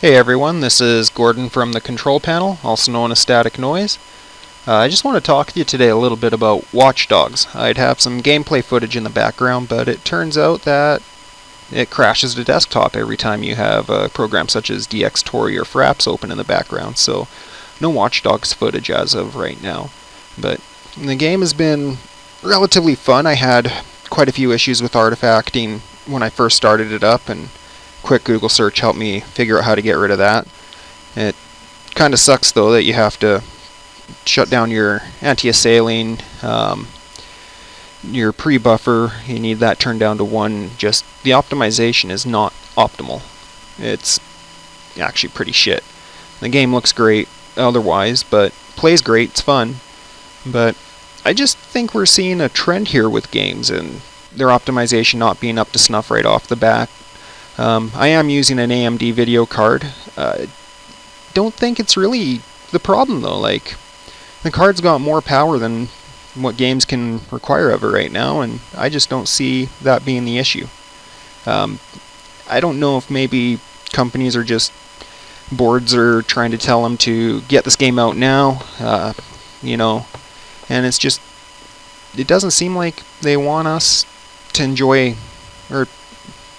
Hey everyone, this is Gordon from the Control Panel, also known as Static Noise. I just want to talk to you today a little bit about Watchdogs. I'd have some gameplay footage in the background, but it turns out that it crashes the desktop every time you have a program such as DxTory or Fraps open in the background, so no Watchdogs footage as of right now. But the game has been relatively fun. I had quite a few issues with artifacting when I first started it up, and quick Google search helped me figure out how to get rid of that. It kind of sucks though that you have to shut down your anti-assailing, your pre-buffer. You need that turned down to 1. Just the optimization is not optimal. It's actually pretty shit. The game looks great otherwise, but plays great, it's fun. But I just think we're seeing a trend here with games and their optimization not being up to snuff right off the bat. I am using an AMD video card. Don't think it's really the problem though. Like, the card's got more power than what games can require of it right now, and I just don't see that being the issue. I don't know if maybe companies are just boards are trying to tell them to get this game out now, and it's just, it doesn't seem like they want us to enjoy, or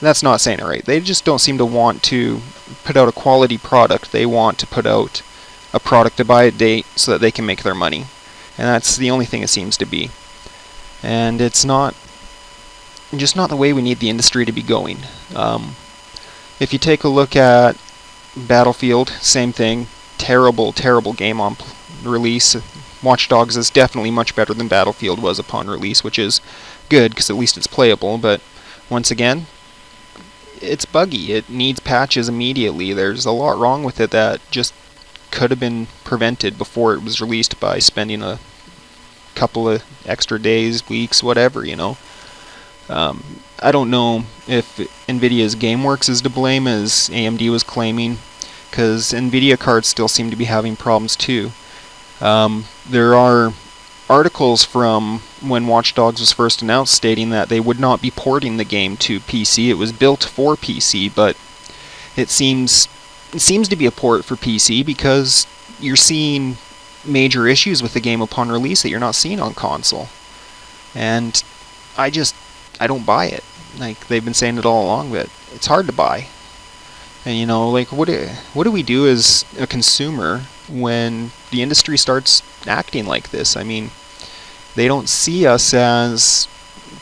that's not saying it right. They just don't seem to want to put out a quality product. They want to put out a product to buy a date so that they can make their money. And that's the only thing it seems to be. And it's not just not the way we need the industry to be going. If you take a look at Battlefield, same thing. Terrible, terrible game on release. Watch Dogs is definitely much better than Battlefield was upon release, which is good because at least it's playable. But once again, it's buggy. It needs patches immediately. There's a lot wrong with it that just could have been prevented before it was released by spending a couple of extra days, weeks, whatever, I don't know if NVIDIA's GameWorks is to blame, as AMD was claiming, because NVIDIA cards still seem to be having problems too. There are articles from when Watch Dogs was first announced stating that they would not be porting the game to PC. It was built for PC, but it seems to be a port for PC because you're seeing major issues with the game upon release that you're not seeing on console. And I don't buy it. Like, they've been saying it all along, but it's hard to buy. And what do we do as a consumer when the industry starts acting like this? I mean, they don't see us as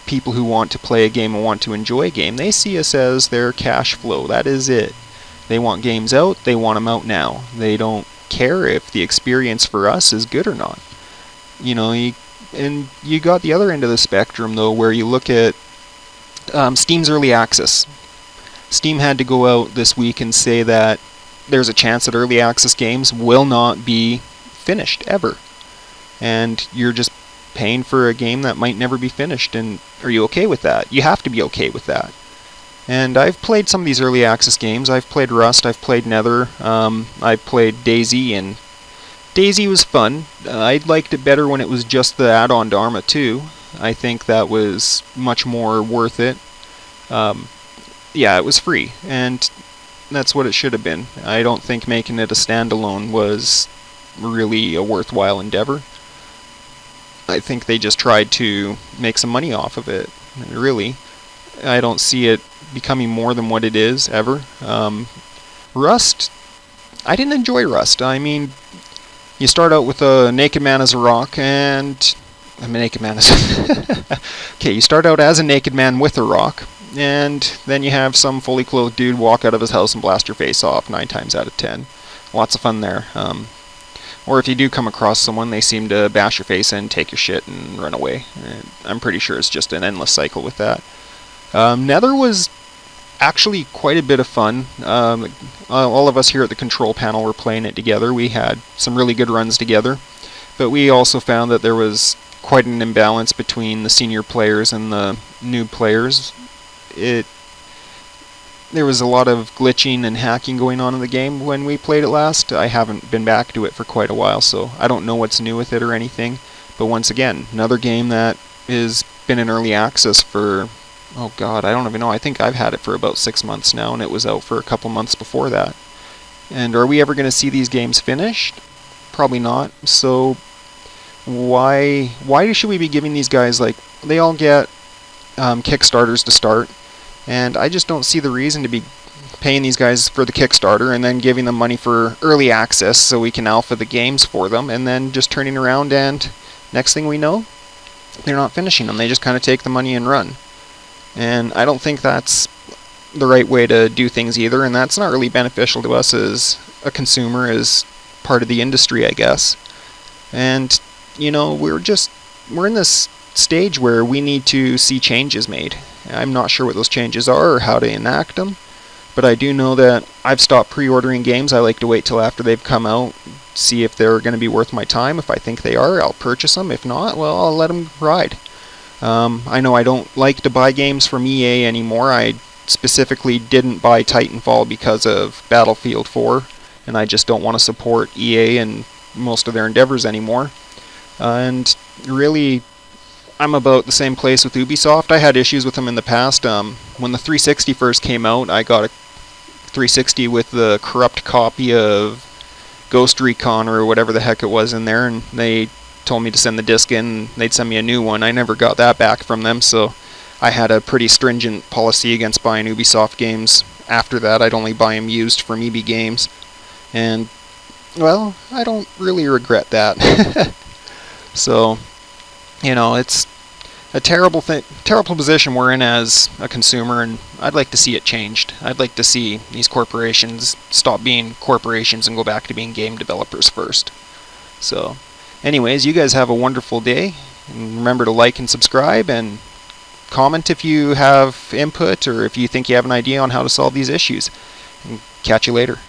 people who want to play a game and want to enjoy a game. They see us as their cash flow. That is it. They want games out, they want them out now. They don't care if the experience for us is good or not. And you got the other end of the spectrum though, where you look at Steam's early access. Steam had to go out this week and say that there's a chance that early access games will not be finished ever. And you're just paying for a game that might never be finished, and are you okay with that? You have to be okay with that. And I've played some of these early access games. I've played Rust, I've played Nether, I've played DayZ, and DayZ was fun. I liked it better when it was just the add-on to Arma 2. I think that was much more worth it. Yeah, it was free, and that's what it should have been. I don't think making it a standalone was really a worthwhile endeavor. I think they just tried to make some money off of it. Really, I don't see it becoming more than what it is ever. Rust, I didn't enjoy Rust. I mean, you start out with a naked man as a rock, and okay, you start out as a naked man with a rock, and then you have some fully clothed dude walk out of his house and blast your face off 9 times out of 10. Lots of fun there. Or if you do come across someone, they seem to bash your face in, take your shit, and run away. And I'm pretty sure it's just an endless cycle with that. Nether was actually quite a bit of fun. All of us here at the Control Panel were playing it together. We had some really good runs together, but we also found that there was quite an imbalance between the senior players and the new players. There was a lot of glitching and hacking going on in the game when we played it last. I haven't been back to it for quite a while, so I don't know what's new with it or anything. But once again, another game that has been in early access for oh god, I don't even know. I think I've had it for about 6 months now, and it was out for a couple months before that. And are we ever going to see these games finished? Probably not. So why should we be giving these guys, like, they all get Kickstarters to start, and I just don't see the reason to be paying these guys for the Kickstarter and then giving them money for early access so we can alpha the games for them, and then just turning around and next thing we know, they're not finishing them. They just kind of take the money and run. And I don't think that's the right way to do things either, and that's not really beneficial to us as a consumer, as part of the industry, I guess. And, you know, we're in this stage where we need to see changes made. I'm not sure what those changes are or how to enact them, but I do know that I've stopped pre-ordering games. I like to wait till after they've come out, see if they're going to be worth my time. If I think they are, I'll purchase them. If not, well, I'll let them ride. I know I don't like to buy games from EA anymore. I specifically didn't buy Titanfall because of Battlefield 4, and I just don't want to support EA and most of their endeavors anymore. And really, I'm about the same place with Ubisoft. I had issues with them in the past. When the 360 first came out, I got a 360 with the corrupt copy of Ghost Recon or whatever the heck it was in there, and they told me to send the disc in and they'd send me a new one. I never got that back from them, so I had a pretty stringent policy against buying Ubisoft games. After that, I'd only buy them used from EB Games, and, well, I don't really regret that. So, you know, it's a terrible position we're in as a consumer, and I'd like to see it changed. I'd like to see these corporations stop being corporations and go back to being game developers first. So, anyways, you guys have a wonderful day, and remember to like and subscribe, and comment if you have input or if you think you have an idea on how to solve these issues. And catch you later.